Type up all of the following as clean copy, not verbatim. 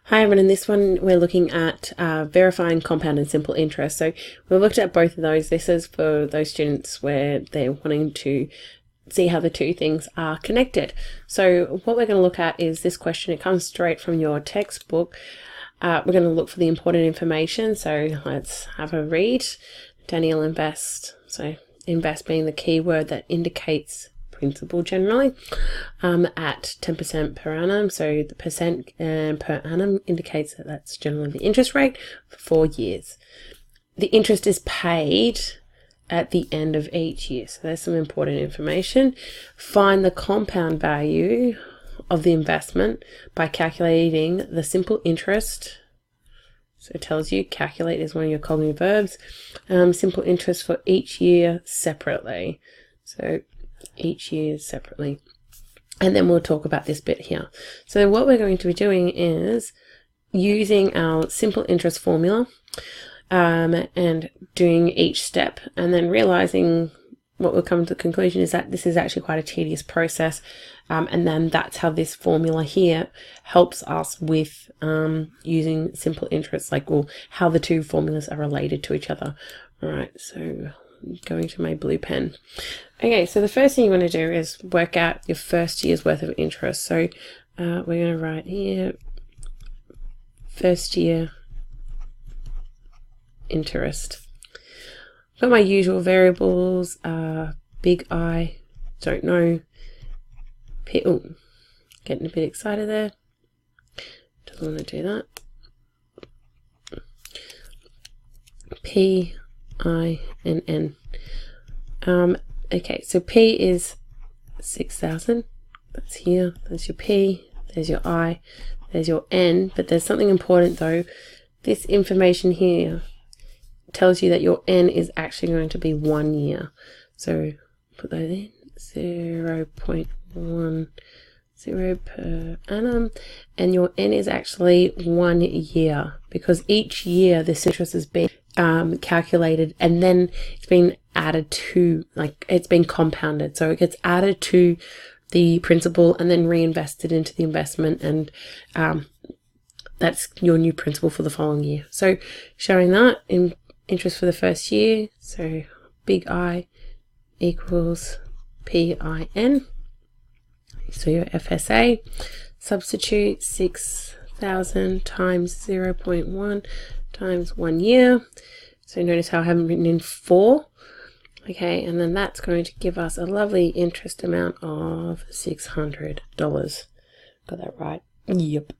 Hi everyone, in this one we're looking at verifying compound and simple interest. So we've looked at both of those. This is for those students where they're wanting to see how the two things are connected. So what we're going to look at is this question. It comes straight from your textbook. We're going to look for the important information. So let's have a read. Daniel invest. So invest being the key word that indicates principal generally at 10% per annum. So the percent per annum indicates that that's generally the interest rate for 4 years. The interest is paid at the end of each year. So there's some important information. Find the compound value of the investment by calculating the simple interest. So it tells you calculate is one of your cognitive verbs. Simple interest for each year separately. So each year separately. And then we'll talk about this bit here. So what we're going to be doing is using our simple interest formula and doing each step, and then realizing what we'll come to the conclusion is that this is actually quite a tedious process. And then that's how this formula here helps us with using simple interest, like, well, how the two formulas are related to each other. All right, so going to my blue pen. Okay, so the first thing you want to do is work out your first year's worth of interest. So we're going to write here first year interest. Got my usual variables, big I, don't know, P, oh, getting a bit excited there, don't want to do that, P, I, and N. Okay, so P is 6,000, that's here, there's your P, there's your I, there's your N, but there's something important though. This information here tells you that your N is actually going to be 1 year. So put that in, 0.10 per annum, and your N is actually 1 year, because each year this interest has been calculated, and then it's been added to, like, it's been compounded, so it gets added to the principal and then reinvested into the investment, and that's your new principal for the following year. So showing that in interest for the first year, so big I equals PIN, so your FSA, substitute 6,000 times 0.1 times 1 year. So notice how I haven't written in 4. Okay, and then that's going to give us a lovely interest amount of $600. Got that right? Yep.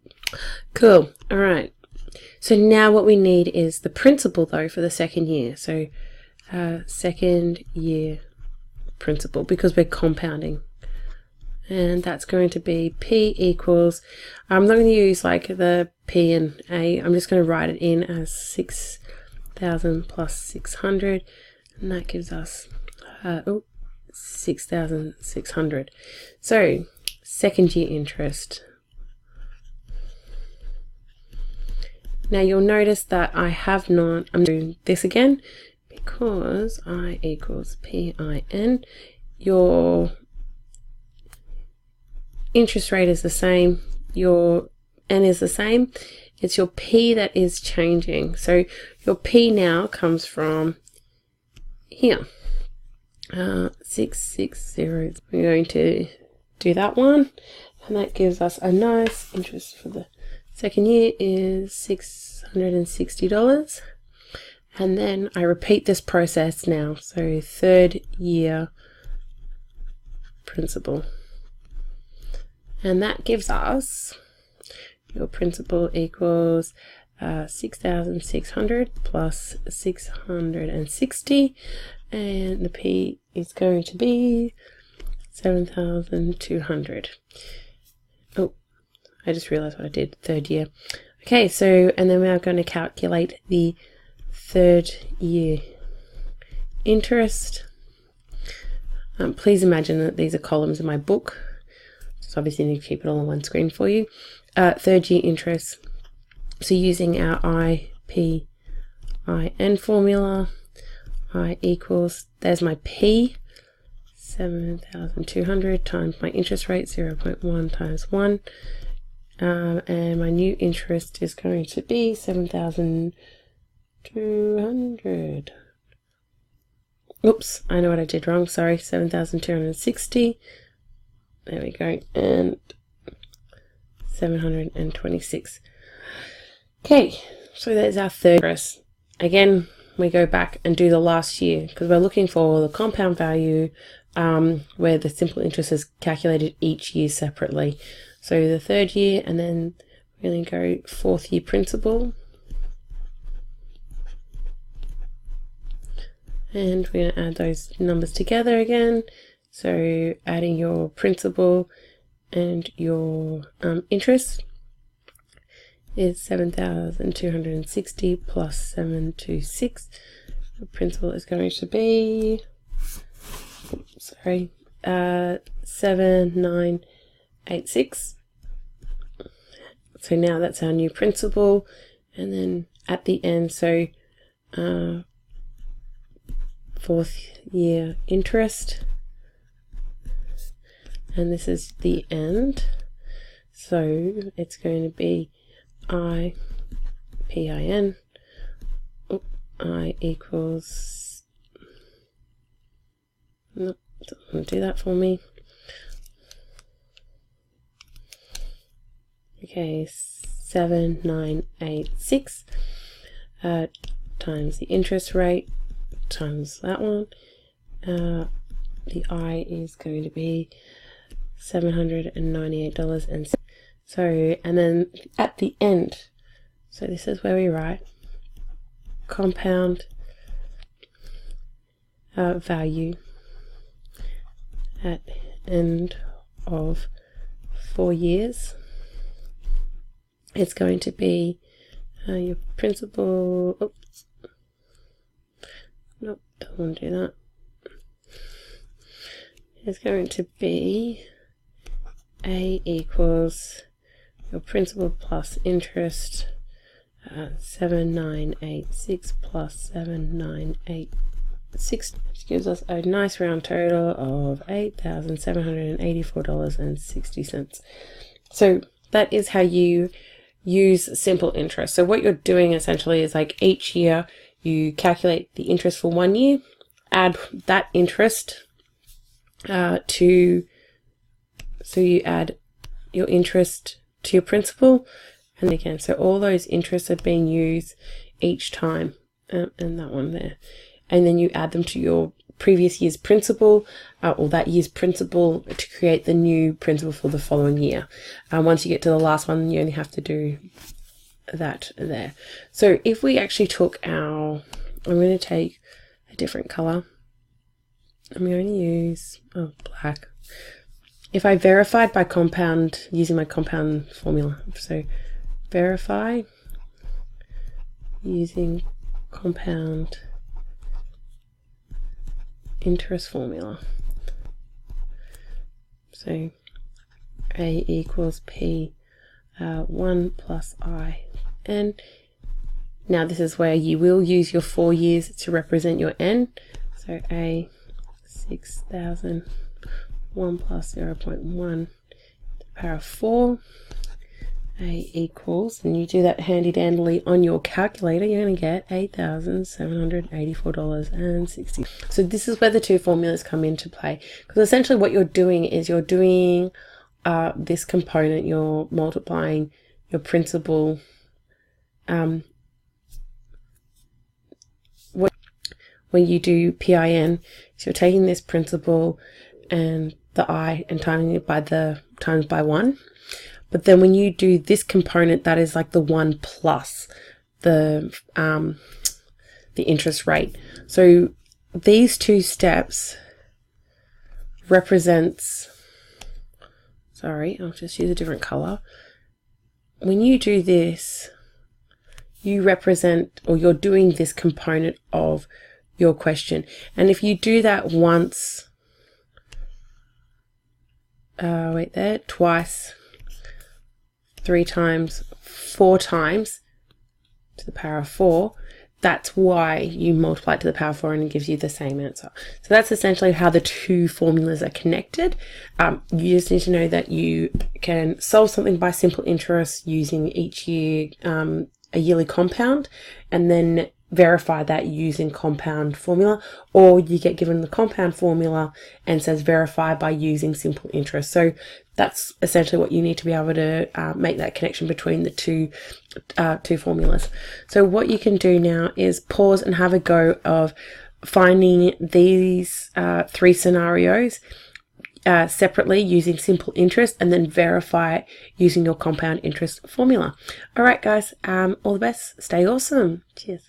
Cool. All right. So now what we need is the principal though for the second year. So second year principal, because we're compounding. And that's going to be P equals, I'm not going to use like the P and A, I'm just going to write it in as 6,000 plus 600, and that gives us 6,600. So second year interest. Now you'll notice that I have not, I'm doing this again because I equals PIN. Your interest rate is the same, your N is the same, it's your P that is changing. So your P now comes from here, 660. We're going to do that one, and that gives us a nice interest for the second year is $660. And then I repeat this process now, so third year principal. And that gives us your principal equals 6,600 plus 660, and the P is going to be 7,200. Oh, I just realized what I did, third year. Okay, so, and then we are going to calculate the third year interest. Please imagine that these are columns in my book. So obviously you need to keep it all on one screen for you. Third year interest. So using our IPIN formula, I equals, there's my P, 7,200 times my interest rate, 0.1 times 1, and my new interest is going to be 7,200. Oops, I know what I did wrong. Sorry, 7,260. There we go, and 726. Okay, so there's our third interest. Again, we go back and do the last year because we're looking for the compound value where the simple interest is calculated each year separately. So the third year, and then we're going to go fourth year principal. And we're going to add those numbers together again. So adding your principal and your interest is 7,260 plus 726. The principal is going to be 7,986. So now that's our new principal, and then at the end, so fourth year interest, and this is the end. So it's going to be PIN. I equals, nope, doesn't want to do that for me. Okay, 7,986 times the interest rate times that one. The I is going to be $798. So, and then at the end, so this is where we write compound value at end of 4 years. It's going to be your principal. Oops. Nope, don't want to do that. It's going to be A equals your principal plus interest, 7,986 plus 7,986, which gives us a nice round total of $8,784.60. So that is how you use simple interest. So what you're doing essentially is like each year you calculate the interest for 1 year, add that interest so you add your interest to your principal, and again, so all those interests are being used each time, and that one there, and then you add them to your previous year's principal or that year's principal to create the new principal for the following year. Once you get to the last one, you only have to do that there. So if we actually took I'm going to take a different color. I'm going to use black. If I verified by compound, using my compound formula, so verify using compound interest formula. So A equals P 1 plus I. And now this is where you will use your 4 years to represent your N. So A 6,000, 1 plus 0.1 to the power of 4. A equals, and you do that handy dandily on your calculator, you're going to get $8,784.60. So this is where the two formulas come into play, because essentially what you're doing is you're doing this component, you're multiplying your principal when you do PIN, so you're taking this principal and the I and timing it by times by 1. But then when you do this component, that is like the 1 plus the interest rate. So these two steps represents, sorry, I'll just use a different color. When you do this, you represent, or you're doing this component of your question. And if you do that once, twice, 3 times, 4 times to the power of 4, that's why you multiply it to the power 4 and it gives you the same answer. So that's essentially how the two formulas are connected. You just need to know that you can solve something by simple interest using each year a yearly compound, and then verify that using compound formula, or you get given the compound formula and says verify by using simple interest. So that's essentially what you need to be able to make that connection between the two formulas. So what you can do now is pause and have a go of finding these 3 scenarios separately using simple interest, and then verify using your compound interest formula. All right, guys, all the best. Stay awesome. Cheers.